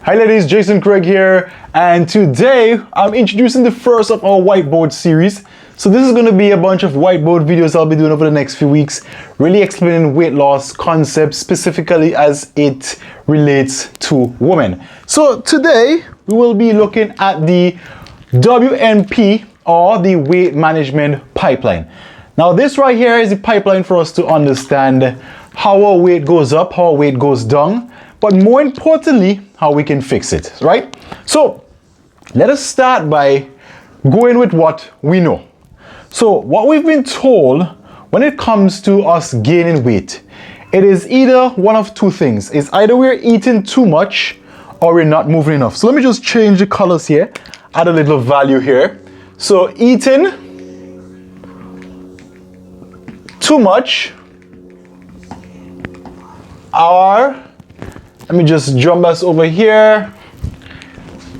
Hi ladies, Jason Craig here, and today I'm introducing the first of our whiteboard series. So this is going to be a bunch of whiteboard videos I'll be doing over the next few weeks, really explaining weight loss concepts specifically as it relates to women. So today we will be looking at the WMP, or the weight management pipeline. Now this right here is the pipeline for us to understand how our weight goes up, how our weight goes down, but more importantly, how we can fix it, right? So let us start by going with what we know. So what we've been told when it comes to us gaining weight, it is either one of two things. It's either we're eating too much or we're not moving enough. So let me just change the colors here, add a little value here. So eating too much, or let me just jump us over here,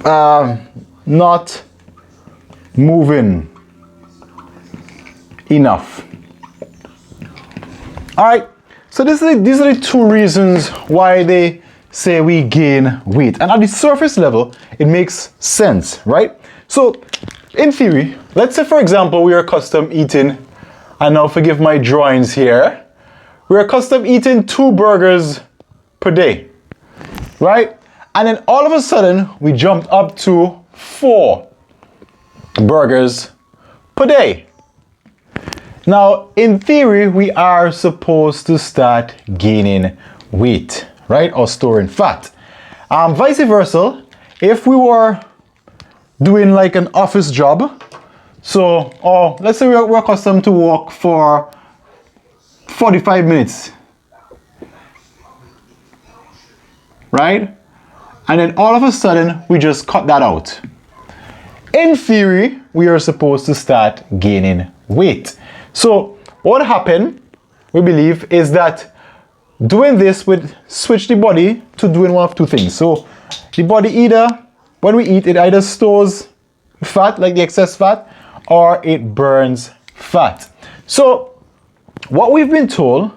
not moving enough. All right, so these are the two reasons why they say we gain weight, and at the surface level it makes sense, right? So in theory, let's say for example we are accustomed eating, and now forgive my drawings here, we're accustomed eating 2 burgers per day, right? And then all of a sudden we jumped up to 4 burgers per day. Now in theory we are supposed to start gaining weight, right, or storing fat. Vice versa, if we were doing like an office job, so let's say we're accustomed to walk for 45 minutes, right? And then all of a sudden we just cut that out. In theory, we are supposed to start gaining weight. So what happened, we believe, is that doing this would switch the body to doing one of two things. So the body either, when we eat, it either stores fat, like the excess fat, or it burns fat. So what we've been told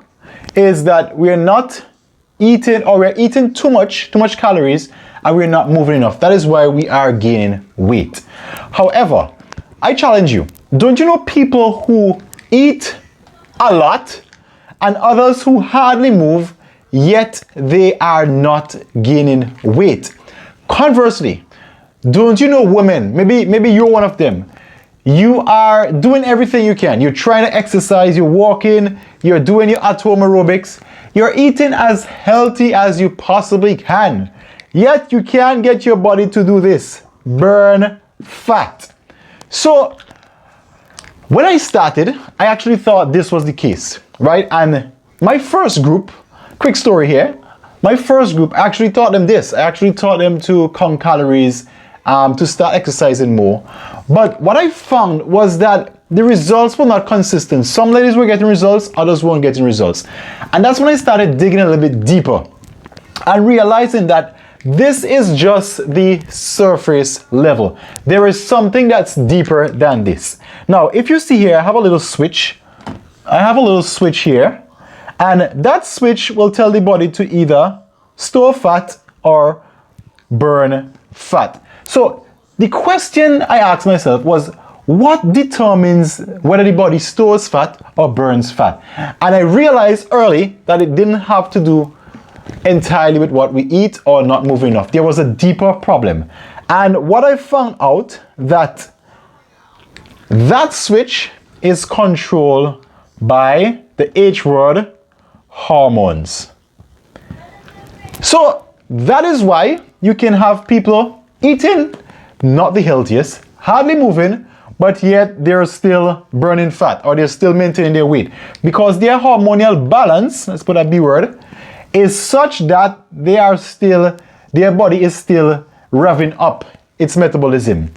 is that we're not eating, or we're eating too much calories, and we're not moving enough. That is why we are gaining weight. However, I challenge you, don't you know people who eat a lot and others who hardly move, yet they are not gaining weight? Conversely, don't you know women, maybe you're one of them, you are doing everything you can. You're trying to exercise, you're walking, you're doing your at-home aerobics, you're eating as healthy as you possibly can, yet you can't get your body to do this, burn fat. So when I started, I actually thought this was the case, right? And my first group, quick story here, my first group, I actually taught them this. I actually taught them to count calories, to start exercising more. But what I found was that the results were not consistent. Some ladies were getting results, others weren't getting results. And that's when I started digging a little bit deeper and realizing that this is just the surface level. There is something that's deeper than this. Now, if you see here, I have a little switch. I have a little switch here, and that switch will tell the body to either store fat or burn fat. So the question I asked myself was, what determines whether the body stores fat or burns fat? And I realized early that it didn't have to do entirely with what we eat or not moving enough. There was a deeper problem. And what I found out, that switch is controlled by the H word, hormones. So that is why you can have people eating not the healthiest, hardly moving, but yet they're still burning fat, or they're still maintaining their weight, because their hormonal balance, let's put a B word, is such that their body is still revving up its metabolism.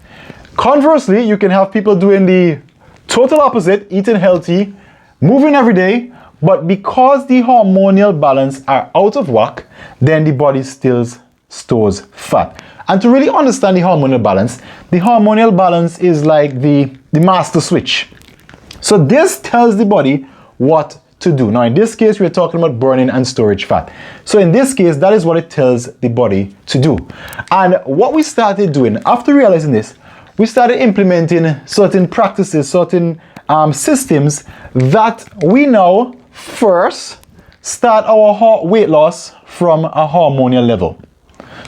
Conversely, you can have people doing the total opposite, eating healthy, moving every day, but because the hormonal balance are out of whack, then the body still stores fat. And to really understand the hormonal balance is like the master switch. So this tells the body what to do. Now, in this case, we're talking about burning and storage fat. So in this case, that is what it tells the body to do. And what we started doing after realizing this, we started implementing certain practices, certain systems that we now first start our weight loss from a hormonal level.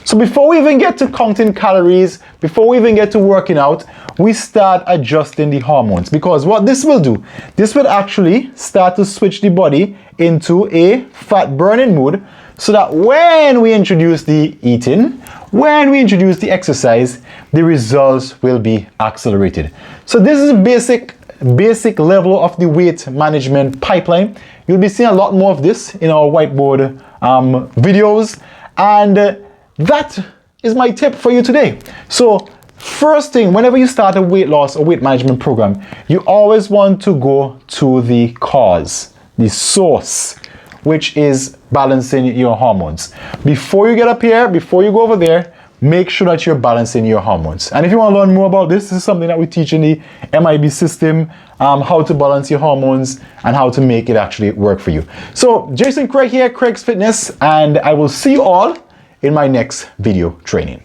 So before we even get to counting calories, before we even get to working out, we start adjusting the hormones, because what this will do, this will actually start to switch the body into a fat burning mood, so that when we introduce the eating, when we introduce the exercise, the results will be accelerated. So this is a basic level of the weight management pipeline. You'll be seeing a lot more of this in our whiteboard videos, and that is my tip for you today. So first thing, whenever you start a weight loss or weight management program, you always want to go to the cause, the source, which is balancing your hormones. Before you get up here, before you go over there, make sure that you're balancing your hormones. And if you want to learn more about this is something that we teach in the MIB system, how to balance your hormones and how to make it actually work for you. So Jason Craig here, Craig's Fitness, and I will see you all in my next video training.